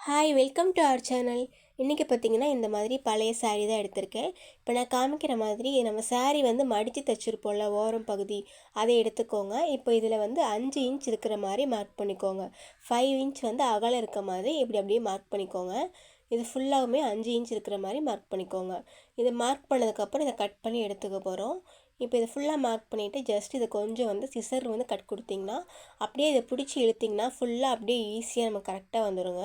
Hi welcome to our channel. இன்றைக்கி பார்த்திங்கன்னா இந்த மாதிரி பழைய சாரீ தான் எடுத்திருக்கேன். இப்போ நான் காமிக்கிற மாதிரி நம்ம சாரீ மடித்து தைச்சிருப்போம்ல ஓரம் பகுதி, அதை எடுத்துக்கோங்க. இப்போ இதில் 5 இன்ச் இருக்கிற மாதிரி மார்க் பண்ணிக்கோங்க. 5 இன்ச் அகலம் இருக்க மாதிரி இப்படி அப்படியே மார்க் பண்ணிக்கோங்க. இது ஃபுல்லாகவுமே 5 இன்ச் இருக்கிற மாதிரி மார்க் பண்ணிக்கோங்க. இதை மார்க் பண்ணதுக்கப்புறம் இதை கட் பண்ணி எடுத்துக்க போகிறோம். இப்போ இதை ஃபுல்லாக மார்க் பண்ணிவிட்டு ஜஸ்ட் இதை கொஞ்சம் சிசர் கட் கொடுத்திங்கன்னா அப்படியே இதை பிடிச்சி இழுத்திங்கன்னா ஃபுல்லாக அப்படியே ஈஸியாக நம்ம கரெக்டாக வந்துடுங்க.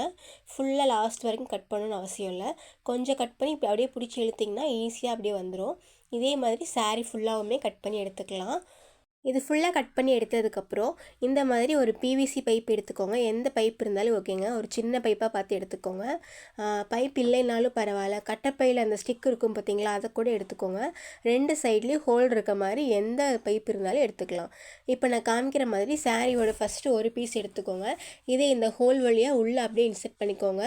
ஃபுல்லாக லாஸ்ட் வரைக்கும் கட் பண்ணணும்னு அவசியம் இல்லை. கொஞ்சம் கட் பண்ணி இப்போ அப்படியே பிடிச்சி இழுத்திங்கன்னா ஈஸியாக அப்படியே வந்துடும். இதே மாதிரி சாரீ ஃபுல்லாகவுமே கட் பண்ணி எடுத்துக்கலாம். இது ஃபுல்லாக கட் பண்ணி எடுத்ததுக்கப்புறம் இந்த மாதிரி ஒரு பிவிசி பைப் எடுத்துக்கோங்க. எந்த பைப் இருந்தாலும் ஓகேங்க. ஒரு சின்ன பைப்பாக பார்த்து எடுத்துக்கோங்க. பைப் இல்லைனாலும் பரவாயில்ல. கட்டைப்பையில் அந்த ஸ்டிக் இருக்கும் பார்த்தீங்களா, அதை கூட எடுத்துக்கோங்க. 2 சைட்லேயும் ஹோல் இருக்க மாதிரி எந்த பைப் இருந்தாலும் எடுத்துக்கலாம். இப்போ நான் காமிக்கிற மாதிரி சாரியோட ஃபஸ்ட்டு ஒரு பீஸ் எடுத்துக்கோங்க. இதே இந்த ஹோல் வழியாக உள்ளே அப்படியே இன்செர்ட் பண்ணிக்கோங்க.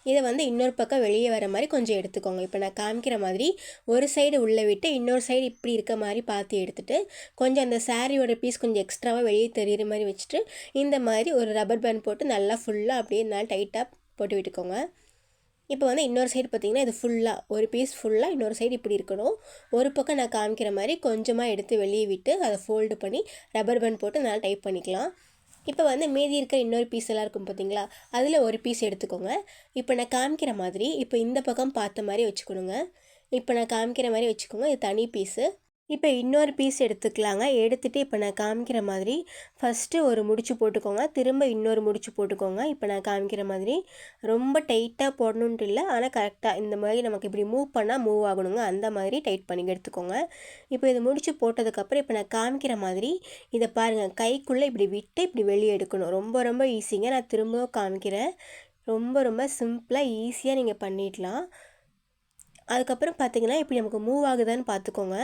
இதை இன்னொரு பக்கம் வெளியே வர மாதிரி கொஞ்சம் எடுத்துக்கோங்க. இப்போ நான் காமிக்கிற மாதிரி ஒரு சைடு உள்ளே விட்டு இன்னொரு சைடு இப்படி இருக்க மாதிரி பார்த்து எடுத்துகிட்டு கொஞ்சம் அந்த சாரியோட பீஸ் கொஞ்சம் எக்ஸ்ட்ராவாக வெளியே தெரிகிற மாதிரி வச்சுட்டு இந்த மாதிரி ஒரு ரப்பர் பேண்ட் போட்டு நல்லா ஃபுல்லாக அப்படியே நல்லா டைட்டாக போட்டு விட்டுக்கோங்க. இப்போ இன்னொரு சைடு பார்த்திங்கன்னா இது ஃபுல்லாக ஒரு பீஸ் ஃபுல்லாக இன்னொரு சைடு இப்படி இருக்கணும். ஒரு பக்கம் நான் காமிக்கிற மாதிரி கொஞ்சமாக எடுத்து வெளியே விட்டு அதை ஃபோல்டு பண்ணி ரப்பர் பேண்ட் போட்டு நல்லா டைப் பண்ணிக்கலாம். இப்போ மீதி இருக்கிற இன்னொரு பீஸ் எல்லாம் இருக்கும் பார்த்தீங்களா, அதில் ஒரு பீஸ் எடுத்துக்கோங்க. இப்போ நான் காமிக்கிற மாதிரி இப்போ இந்த பக்கம் பார்த்த மாதிரி வச்சுக்கணுங்க. இப்போ நான் காமிக்கிற மாதிரி வச்சுக்கோங்க. இது தனி பீஸு. இப்போ இன்னொரு பீஸ் எடுத்துக்கலாங்க. எடுத்துகிட்டு இப்போ நான் காமிக்கிற மாதிரி ஃபஸ்ட்டு ஒரு முடிச்சு போட்டுக்கோங்க. திரும்ப இன்னொரு முடிச்சு போட்டுக்கோங்க. இப்போ நான் காமிக்கிற மாதிரி ரொம்ப டைட்டாக போடணுன்ட்டு இல்லை, ஆனால் கரெக்டாக இந்த மாதிரி நமக்கு இப்படி மூவ் பண்ணால் மூவ் ஆகணுங்க. அந்த மாதிரி டைட் பண்ணி எடுத்துக்கோங்க. இப்போ இதை முடிச்சு போட்டதுக்கப்புறம் இப்போ நான் காமிக்கிற மாதிரி இதை பாருங்கள், கைக்குள்ளே இப்படி விட்டு இப்படி வெளியே எடுக்கணும். ரொம்ப ரொம்ப ஈஸிங்க. நான் திரும்பவும் காமிக்கிறேன். ரொம்ப ரொம்ப சிம்பிளாக ஈஸியாக நீங்கள் பண்ணிடலாம். அதுக்கப்புறம் பார்த்திங்கன்னா இப்படி நமக்கு மூவ் ஆகுதான்னு பார்த்துக்கோங்க.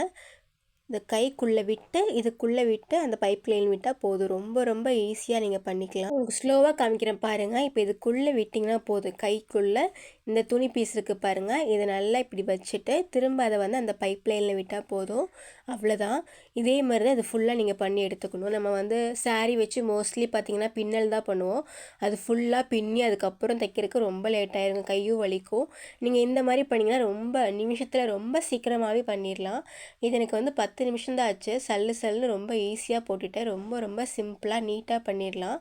இந்த கைக்குள்ளே விட்டு இதுக்குள்ளே விட்டு அந்த பைப் லைன் விட்டால் போதும். ரொம்ப ரொம்ப ஈஸியாக நீங்கள் பண்ணிக்கலாம். உங்களுக்கு ஸ்லோவாக காமிக்கிறேன் பாருங்கள். இப்போ இதுக்குள்ளே விட்டிங்கன்னா போதும். கைக்குள்ளே இந்த துணி பீஸ் இருக்குது பாருங்கள், இதை நல்லா இப்படி வச்சுட்டு திரும்ப அதை அந்த பைப் லைனில் விட்டால் போதும். அவ்வளோதான். இதே மாதிரி தான் இது ஃபுல்லாக நீங்கள் பண்ணி எடுத்துக்கணும். நம்ம சாரீ வச்சு மோஸ்ட்லி பார்த்திங்கன்னா பின்னல் தான் பண்ணுவோம். அது ஃபுல்லாக பின்னி அதுக்கப்புறம் தைக்கிறதுக்கு ரொம்ப லேட் ஆயிருங்க, கையும் வலிக்கும். நீங்கள் இந்த மாதிரி பண்ணிங்கன்னா ரொம்ப நிமிஷத்தில் ரொம்ப சீக்கிரமாகவே பண்ணிடலாம். இது எனக்கு 10 நிமிஷம் தான் ஆச்சு. சல்லுன்னு ரொம்ப ஈஸியாக போட்டுட்டேன். ரொம்ப ரொம்ப சிம்பிளாக நீட்டாக பண்ணிடலாம்.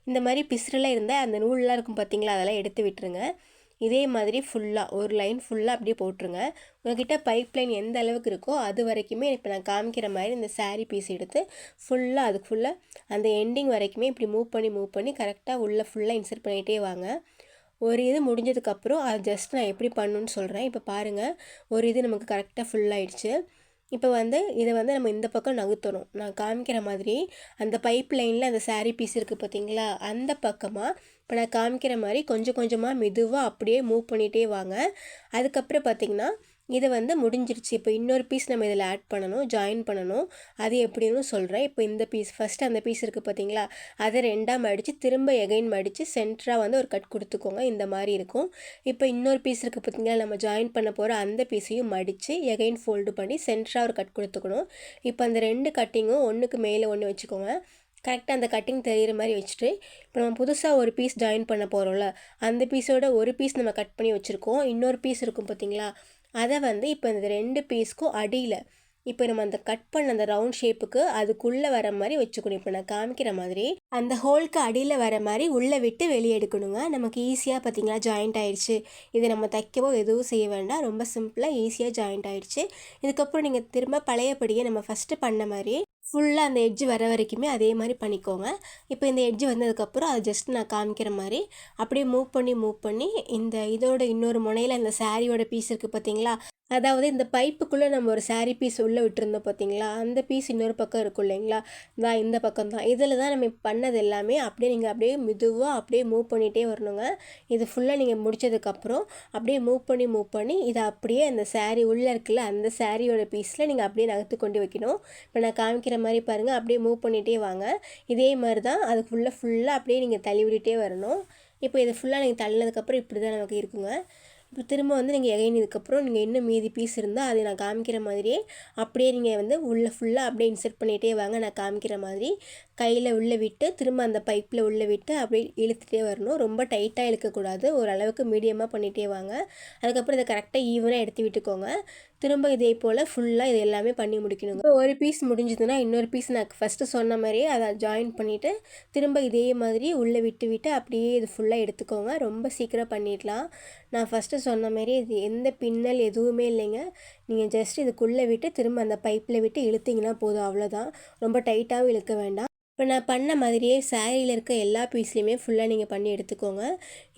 இந்த மாதிரி பிசுறெல்லாம் இருந்தால் அந்த நூல்லாம் இருக்கும் பார்த்தீங்களா, அதெல்லாம் எடுத்து விட்டுருங்க. இதே மாதிரி ஃபுல்லாக ஒரு லைன் ஃபுல்லாக அப்படியே போட்டுருங்க. உங்கள்கிட்ட பைப் லைன் எந்த அளவுக்கு இருக்கோ அது வரைக்குமே இப்போ நான் காமிக்கிற மாதிரி இந்த சாரீ பீஸ் எடுத்து ஃபுல்லாக அதுக்கு ஃபுல்லாக அந்த எண்டிங் வரைக்குமே இப்படி மூவ் பண்ணி கரெக்டாக உள்ளே ஃபுல்லாக இன்சர்ட் பண்ணிகிட்டே வாங்க. ஒரு இது முடிஞ்சதுக்கப்புறம் அது ஜஸ்ட் நான் எப்படி பண்ணணுன்னு சொல்கிறேன். இப்போ பாருங்கள், ஒரு இது நமக்கு கரெக்டாக ஃபுல்லாகிடுச்சு. இப்போ இதை நம்ம இந்த பக்கம் நகர்த்தணும். நான் காமிக்கிற மாதிரி அந்த பைப் லைனில் அந்த சாரீ பீஸ் இருக்குது பார்த்தீங்களா, அந்த பக்கமாக இப்போ நான் காமிக்கிற மாதிரி கொஞ்சம் கொஞ்சமாக மெதுவாக அப்படியே மூவ் பண்ணிகிட்டே வாங்க. அதுக்கப்புறம் பார்த்திங்கன்னா இதை முடிஞ்சிருச்சு. இப்போ இன்னொரு பீஸ் நம்ம இதில் ஆட் பண்ணணும், ஜாயின் பண்ணணும். அது எப்படின்னு சொல்கிறேன். இப்போ இந்த பீஸ் ஃபஸ்ட்டு அந்த பீஸ் இருக்குது பார்த்தீங்களா, அதை 2ஆக மடித்து திரும்ப எகைன் மடித்து சென்டராக ஒரு கட் கொடுத்துக்கோங்க. இந்த மாதிரி இருக்கும். இப்போ இன்னொரு பீஸ் இருக்குது பார்த்தீங்களா, நம்ம ஜாயின் பண்ண போகிற அந்த பீஸையும் மடித்து எகைன் ஃபோல்டு பண்ணி சென்டராக ஒரு கட் கொடுத்துக்கணும். இப்போ அந்த 2 கட்டிங்கும் ஒன்றுக்கு மேலே ஒன்று வச்சுக்கோங்க. கரெக்டாக அந்த கட்டிங் தெரிகிற மாதிரி வச்சுட்டு இப்போ நம்ம புதுசாக ஒரு பீஸ் ஜாயின் பண்ண போகிறோம்ல, அந்த பீஸோட ஒரு பீஸ் நம்ம கட் பண்ணி வச்சுருக்கோம். இன்னொரு பீஸ் இருக்கும் பார்த்தீங்களா, அதை இப்போ இந்த 2 பீஸ்க்கும் அடியில் இப்போ நம்ம அந்த கட் பண்ண அந்த ரவுண்ட் ஷேப்புக்கு அதுக்குள்ளே வர மாதிரி வச்சுக்கணும். இப்போ நான் காமிக்கிற மாதிரி அந்த ஹோலுக்கு அடியில் வர மாதிரி உள்ளே விட்டு வெளியே எடுக்கணுங்க. நமக்கு ஈஸியாக பார்த்திங்களா ஜாயிண்ட் ஆகிடுச்சு. இதை நம்ம தைக்கவோ எதுவும் செய்ய வேண்டாம். ரொம்ப சிம்பிளாக ஈஸியாக ஜாயிண்ட் ஆகிடுச்சு. இதுக்கப்புறம் நீங்கள் திரும்ப பழையபடியே நம்ம ஃபஸ்ட்டு பண்ண மாதிரி ஃபுல்லாக அந்த எட்ஜ் வர வரைக்குமே அதே மாதிரி பண்ணிக்கோங்க. இப்போ இந்த எட்ஜ் வந்ததுக்கப்புறம் அது ஜஸ்ட் நான் காமிக்கிற மாதிரி அப்படியே மூவ் பண்ணி இந்த இதோட இன்னொரு முனையில் இந்த சாரியோட பீஸ் இருக்குது பார்த்தீங்களா, அதாவது இந்த பைப்புக்குள்ளே நம்ம ஒரு சாரீ பீஸ் உள்ளே விட்டுருந்தோம் பார்த்தீங்களா, அந்த பீஸ் இன்னொரு பக்கம் இருக்கும் இல்லைங்களா, இந்த பக்கம் தான். இதில் தான் நம்ம பண்ணது எல்லாமே அப்படியே நீங்கள் அப்படியே மெதுவாக அப்படியே மூவ் பண்ணிகிட்டே வரணுங்க. இது ஃபுல்லாக நீங்கள் முடித்ததுக்கப்புறம் அப்படியே மூவ் பண்ணி இதை அப்படியே அந்த சாரீ உள்ளே இருக்குல்ல அந்த சாரியோட பீஸில் நீங்கள் அப்படியே நகர்த்து கொண்டு வைக்கணும். இப்போ நான் காமிக்கிற மாதிரி பாருங்கள், அப்படியே மூவ் பண்ணிகிட்டே வாங்க. இதே மாதிரி தான் அது ஃபுல்லாக அப்படியே நீங்கள் தள்ளி விட்டுட்டே வரணும். இப்போ இதை ஃபுல்லாக நீங்கள் தள்ளினதுக்கப்புறம் இப்படி தான் நமக்கு இருக்குங்க. இப்போ திரும்ப நீங்கள் எகைன் இதுக்கப்புறம் நீங்கள் இன்னும் மீதி பீஸ் இருந்தால் அதை நான் காமிக்கிற மாதிரியே அப்படியே நீங்கள் உள்ளே ஃபுல்லாக அப்படியே இன்செர்ட் பண்ணிகிட்டே வாங்க. நான் காமிக்கிற மாதிரி கையில் உள்ளே விட்டு திரும்ப அந்த பைப்பில் உள்ளே விட்டு அப்படியே இழுத்துகிட்டே வரணும். ரொம்ப டைட்டாக இழுக்கக்கூடாது, ஓரளவுக்கு மீடியமாக பண்ணிகிட்டே வாங்க. அதுக்கப்புறம் இதை கரெக்டாக ஈவனாக எடுத்து விட்டுக்கோங்க. திரும்ப இதே போல் ஃபுல்லாக இது எல்லாமே பண்ணி முடிக்கணுங்க. இப்போ ஒரு பீஸ் முடிஞ்சதுன்னா இன்னொரு பீஸ் நான் ஃபஸ்ட்டு சொன்ன மாதிரியே அதை ஜாயின் பண்ணிவிட்டு திரும்ப இதே மாதிரி உள்ளே விட்டு விட்டு அப்படியே இது ஃபுல்லாக எடுத்துக்கோங்க. ரொம்ப சீக்கிரம் பண்ணிடலாம். நான் ஃபஸ்ட்டு சொன்ன மாதிரி இது எந்த பின்னல் எதுவுமே இல்லைங்க. நீங்கள் ஜஸ்ட் இதுக்குள்ளே விட்டு திரும்ப அந்த பைப்பில் விட்டு இழுத்திங்கன்னா போதும், அவ்வளோதான். ரொம்ப டைட்டாகவும் இழுக்க வேண்டாம். இப்போ நான் பண்ண மாதிரியே சாரியில் இருக்க எல்லா பீஸ்லையுமே ஃபுல்லாக நீங்கள் பண்ணி எடுத்துக்கோங்க.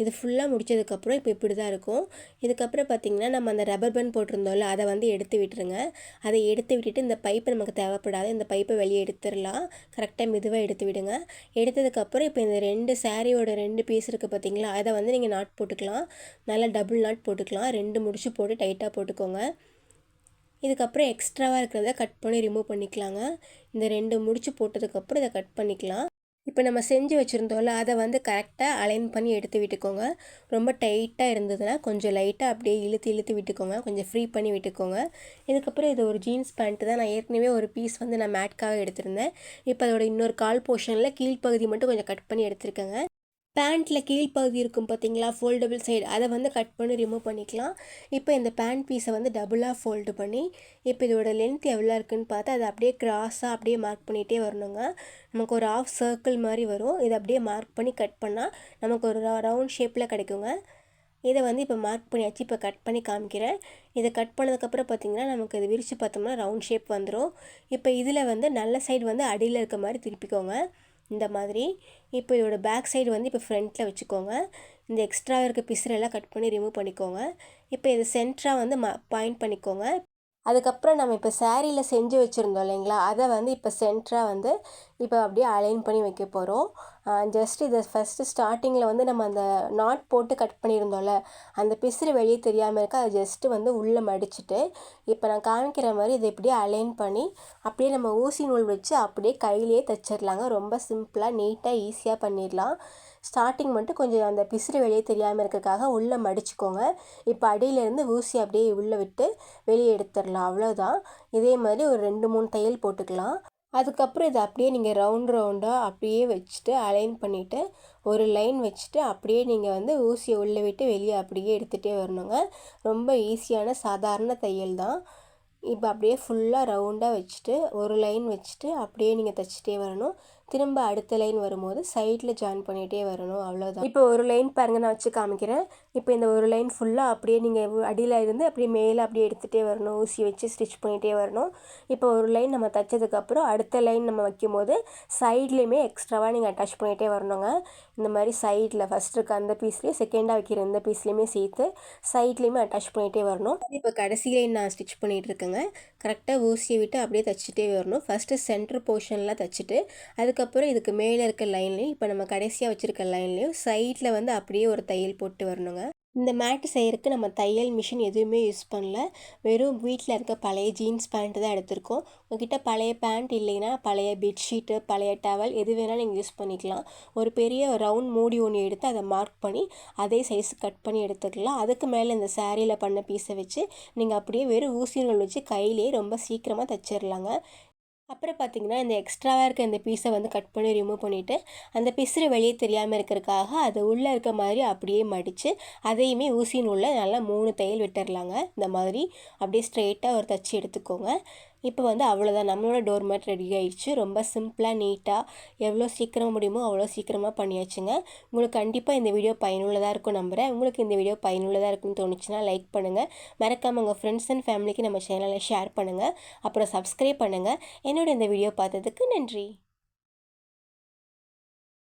இது ஃபுல்லாக முடித்ததுக்கப்புறம் இப்போ இப்படி தான் இருக்கும். இதுக்கப்புறம் பார்த்திங்கன்னா நம்ம அந்த ரப்பர் பேண்ட் போட்டிருந்தோம்ல, அதை வந்து எடுத்து விட்டுருங்க. அதை எடுத்து விட்டுட்டு இந்த பைப்பு நமக்கு தேவைப்படாது, இந்த பைப்பை வெளியே எடுத்துடலாம். கரெக்டாக மெதுவாக எடுத்து விடுங்க. எடுத்ததுக்கப்புறம் இப்போ இந்த 2 சாரியோட 2 பீஸ் இருக்குது பார்த்திங்களா, அதை வந்து நீங்கள் நாட் போட்டுக்கலாம். நல்லா டபுள் நாட் போட்டுக்கலாம். 2 முடிச்சு போட்டு டைட்டாக போட்டுக்கோங்க. இதுக்கப்புறம் எக்ஸ்ட்ராவாக இருக்கிறத கட் பண்ணி ரிமூவ் பண்ணிக்கலாங்க. இந்த 2 முடிச்சு போட்டதுக்கப்புறம் இதை கட் பண்ணிக்கலாம். இப்போ நம்ம செஞ்சு வச்சுருந்தோம்ல, அதை வந்து கரெக்டாக அலைன் பண்ணி எடுத்து விட்டுக்கோங்க. ரொம்ப டைட்டாக இருந்ததுன்னா கொஞ்சம் லைட்டாக அப்படியே இழுத்து இழுத்து விட்டுக்கோங்க, கொஞ்சம் ஃப்ரீ பண்ணி விட்டுக்கோங்க. இதுக்கப்புறம் இது ஒரு ஜீன்ஸ் பேண்ட்டு தான். நான் ஏற்கனவே ஒரு பீஸ் வந்து நான் மேட்காக எடுத்திருந்தேன். இப்போ அதோட இன்னொரு கால் போர்ஷனில் கீழ்ப்பகுதி மட்டும் கொஞ்சம் கட் பண்ணி எடுத்துருக்கேங்க. பேண்ட்டில் கீழ்ப்பகுதி இருக்கும் பார்த்திங்களா, ஃபோல்டபுள் சைடு, அதை வந்து கட் பண்ணி ரிமூவ் பண்ணிக்கலாம். இப்போ இந்த பேண்ட் பீஸை வந்து டபுளாக ஃபோல்டு பண்ணி இப்போ இதோட லென்த் எவ்வளோ இருக்குதுன்னு பார்த்து அதை அப்படியே க்ராஸாக அப்படியே மார்க் பண்ணிகிட்டே வரணுங்க. நமக்கு ஒரு ஆஃப் சர்க்கிள் மாதிரி வரும். இதை அப்படியே மார்க் பண்ணி கட் பண்ணால் நமக்கு ஒரு ரவுண்ட் ஷேப்பில் கிடைக்குங்க. இதை வந்து இப்போ மார்க் பண்ணியாச்சு. இப்போ கட் பண்ணி காமிக்கிறேன். இதை கட் பண்ணதுக்கப்புறம் பார்த்திங்கன்னா நமக்கு இது விரித்து பார்த்தோம்னா ரவுண்ட் ஷேப் வந்துடும். இப்போ இதில் வந்து நல்ல சைடு வந்து அடியில் இருக்க மாதிரி திருப்பிக்கோங்க, இந்த மாதிரி. இப்போ இதோட பேக் சைடு வந்து இப்போ ஃப்ரண்ட்டில் வச்சுக்கோங்க. இந்த எக்ஸ்ட்ரா இருக்க பிசுரெல்லாம் கட் பண்ணி ரிமூவ் பண்ணிக்கோங்க. இப்போ இது சென்டராக வந்து பாயிண்ட் பண்ணிக்கோங்க. அதுக்கப்புறம் நம்ம இப்போ சாரியில் செஞ்சு வச்சுருந்தோம் இல்லைங்களா, அதை வந்து இப்போ சென்டராக வந்து இப்போ அப்படியே அலைன் பண்ணி வைக்க போகிறோம். ஜஸ்ட் இதை ஃபஸ்ட்டு ஸ்டார்டிங்கில் வந்து நம்ம அந்த நாட் போட்டு கட் பண்ணியிருந்தோம்ல, அந்த பிசுறு வெளியே தெரியாமல் இருக்க அதை ஜஸ்ட்டு வந்து உள்ளே மடிச்சுட்டு இப்போ நான் காமிக்கிற மாதிரி இதை இப்படியே அலைன் பண்ணி அப்படியே நம்ம ஊசி நூல் வச்சு அப்படியே கையிலேயே தைச்சிடலாங்க. ரொம்ப சிம்பிளாக நீட்டாக ஈஸியாக பண்ணிடலாம். ஸ்டார்டிங் மட்டும் கொஞ்சம் அந்த பிசுறு வெளியே தெரியாமல் இருக்கிறதுக்காக உள்ளே மடிச்சுக்கோங்க. இப்போ அடியிலேருந்து ஊசி அப்படியே உள்ளே விட்டு வெளியே எடுத்துடலாம், அவ்வளோதான். இதே மாதிரி ஒரு 2-3 தையல் போட்டுக்கலாம். அதுக்கப்புறம் இதை அப்படியே நீங்கள் ரவுண்டாக அப்படியே வச்சுட்டு அலைன் பண்ணிவிட்டு ஒரு லைன் வச்சுட்டு அப்படியே நீங்கள் வந்து ஊசியை உள்ளே விட்டு வெளியே அப்படியே எடுத்துகிட்டே வரணுங்க. ரொம்ப ஈஸியான சாதாரண தையல் தான். இப்போ அப்படியே ஃபுல்லாக ரவுண்டாக வச்சுட்டு ஒரு லைன் வச்சுட்டு அப்படியே நீங்கள் தைச்சிட்டே வரணும். திரும்ப அடுத்த லைன் வரும்போது சைடில் ஜாயின் பண்ணிகிட்டே வரணும், அவ்வளோதான். இப்போ ஒரு லைன் பாருங்கள், நான் வச்சு காமிக்கிறேன். இப்போ இந்த ஒரு லைன் ஃபுல்லாக அப்படியே நீங்கள் அடியில் இருந்து அப்படியே மேலே அப்படியே எடுத்துகிட்டே வரணும், ஊசி வச்சு ஸ்டிச் பண்ணிகிட்டே வரணும். இப்போ ஒரு லைன் நம்ம தைச்சதுக்கப்புறம் அடுத்த லைன் நம்ம வைக்கும்போது சைட்லேயுமே எக்ஸ்ட்ராவாக நீங்கள் அட்டாச் பண்ணிகிட்டே வரணுங்க. இந்த மாதிரி சைடில் ஃபஸ்ட் இருக்க அந்த பீஸ்லேயும் செகண்டாக வைக்கிற இந்த பீஸ்லேயுமே சேர்த்து சைட்லேயுமே அட்டாச் பண்ணிகிட்டே வரணும். இப்போ கடைசி லைன் நான் ஸ்டிச் பண்ணிகிட்டு இருக்கேங்க. கரெக்டாக ஊசியை விட்டு அப்படியே தைச்சிட்டே வரணும். ஃபஸ்ட்டு சென்டர் போர்ஷன்லாம் தைச்சிட்டு அதுக்கப்புறம் இதுக்கு மேலே இருக்க லைன்லேயும் இப்போ நம்ம கடைசியாக வச்சுருக்க லைன்லேயும் சைடில் வந்து அப்படியே ஒரு தையல் போட்டு வரணுங்க. இந்த மேட்டு செய்கிறதுக்கு நம்ம தையல் மிஷின் எதுவுமே யூஸ் பண்ணல. வெறும் வீட்டில் இருக்க பழைய ஜீன்ஸ் பேண்ட்டு தான் எடுத்திருக்கோம். உங்ககிட்ட பழைய பேண்ட் இல்லைன்னா பழைய பெட்ஷீட்டு, பழைய டவல் எது வேணாலும் நீங்கள் யூஸ் பண்ணிக்கலாம். ஒரு பெரிய ரவுண்ட் மூடி ஒன்று எடுத்து அதை மார்க் பண்ணி அதே சைஸ் கட் பண்ணி எடுத்துக்கலாம். அதுக்கு மேலே இந்த சாரியில் பண்ண பீஸை வச்சு நீங்கள் அப்படியே வெறும் ஊசி நூல் வச்சு கையிலே ரொம்ப சீக்கிரமாக தைச்சிடலாங்க. அப்புறம் பார்த்திங்கன்னா இந்த எக்ஸ்ட்ராவாக இருக்க இந்த பீஸை வந்து கட் பண்ணி ரிமூவ் பண்ணிவிட்டு அந்த பிசுறு வெளியே தெரியாமல் இருக்கிறதுக்காக அது உள்ளே இருக்க மாதிரி அப்படியே மடித்து அதையுமே ஊசி நூலில் நல்லா 3 தையல் விட்டுடலாங்க. இந்த மாதிரி அப்படியே ஸ்ட்ரெயிட்டாக ஒரு தச்சு எடுத்துக்கோங்க. இப்போ வந்து அவ்வளோதான், நம்மளோட டோர்மேட் ரெடி ஆயிடுச்சு. ரொம்ப சிம்பிளாக நீட்டாக எவ்வளோ சீக்கிரமாக முடியுமோ அவ்வளோ சீக்கிரமாக பண்ணியாச்சுங்க. உங்களுக்கு கண்டிப்பாக இந்த வீடியோ பயனுள்ளதாக இருக்கும் நம்புகிறேன். உங்களுக்கு இந்த வீடியோ பயனுள்ளதாக இருக்குன்னு தோணுச்சுன்னா லைக் பண்ணுங்கள். மறக்காமல் உங்கள் ஃப்ரெண்ட்ஸ் அண்ட் ஃபேமிலிக்கு நம்ம சேனலை ஷேர் பண்ணுங்கள். அப்புறம் சப்ஸ்கிரைப் பண்ணுங்கள். என்னோட இந்த வீடியோ பார்த்ததுக்கு நன்றி.